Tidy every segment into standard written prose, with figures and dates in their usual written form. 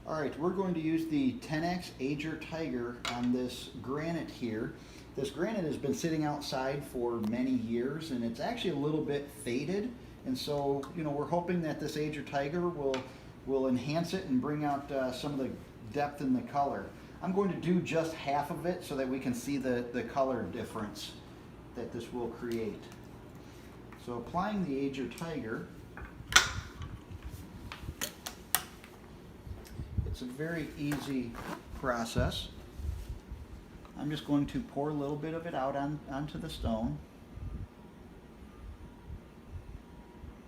Alright, we're going to use the Tenax Ager Tiger on this granite here. This granite has been sitting outside for many years and it's actually a little bit faded, and so we're hoping that this Ager Tiger will enhance it and bring out some of the depth in the color. I'm going to do just half of it so that we can see the color difference that this will create. So applying the Ager Tiger, it's a very easy process. I'm just going to pour a little bit of it out onto the stone.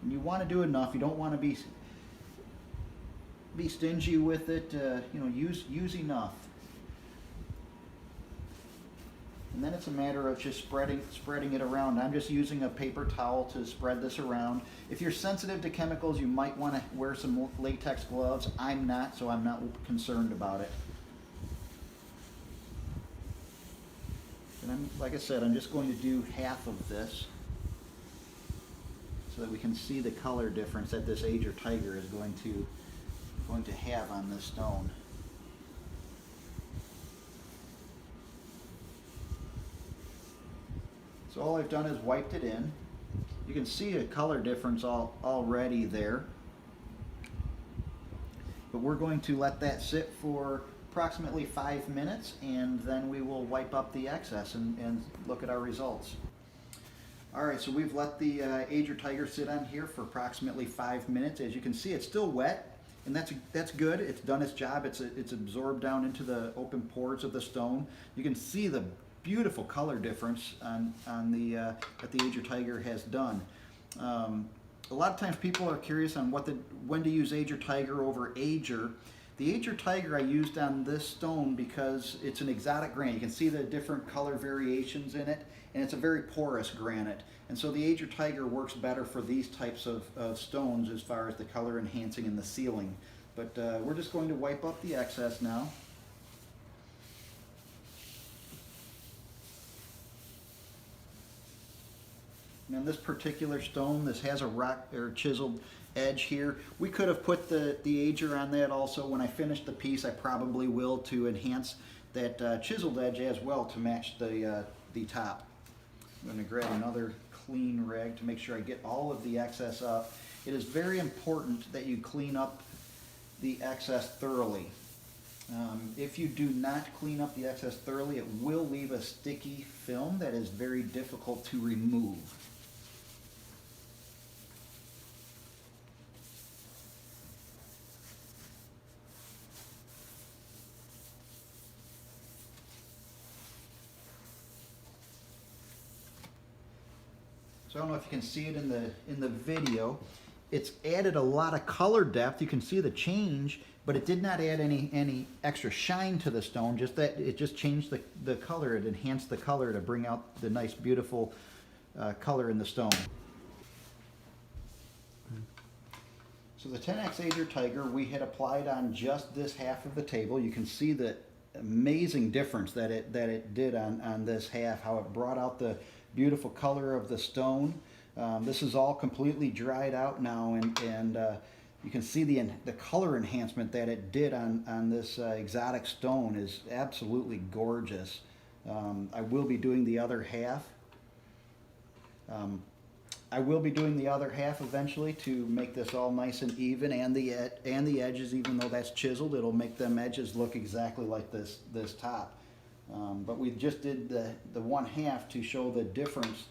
And you want to do enough. You don't want to be stingy with it. Use enough. And then it's a matter of just spreading it around. I'm just using a paper towel to spread this around. If you're sensitive to chemicals, you might want to wear some latex gloves. I'm not, so I'm not concerned about it. And like I said, I'm just going to do half of this so that we can see the color difference that this Ager Tiger is going to have on this stone. So all I've done is wiped it in. You can see a color difference already there. But we're going to let that sit for approximately 5 minutes, and then we will wipe up the excess and look at our results. Alright, so we've let the Ager Tiger sit on here for approximately 5 minutes. As you can see, it's still wet, and that's good. It's done its job. It's absorbed down into the open pores of the stone. You can see the beautiful color difference on that the Ager Tiger has done. A lot of times people are curious on when to use Ager Tiger over Ager. The Ager Tiger I used on this stone because it's an exotic granite. You can see the different color variations in it, and it's a very porous granite. And so the Ager Tiger works better for these types of stones as far as the color enhancing in the sealing. But we're just going to wipe up the excess now. And on this particular stone, this has a rock or chiseled edge here. We could have put the Ager on that also. When I finish the piece, I probably will, to enhance that chiseled edge as well to match the top. I'm going to grab another clean rag to make sure I get all of the excess up. It is very important that you clean up the excess thoroughly. If you do not clean up the excess thoroughly, it will leave a sticky film that is very difficult to remove. So I don't know if you can see it in the video. It's added a lot of color depth. You can see the change, but it did not add any extra shine to the stone. Just that it just changed the color. It enhanced the color to bring out the nice, beautiful color in the stone. So the Tenax Ager Tiger we had applied on just this half of the table. You can see the amazing difference that it did on this half. How it brought out the beautiful color of the stone. This is all completely dried out now, and you can see the color enhancement that it did on this exotic stone is absolutely gorgeous. I will be doing the other half. I will be doing the other half eventually to make this all nice and even, and the edges, even though that's chiseled, it'll make them edges look exactly like this top. But we just did the one half to show the difference,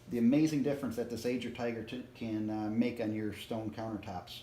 the amazing difference that this Ager Tiger can make on your stone countertops.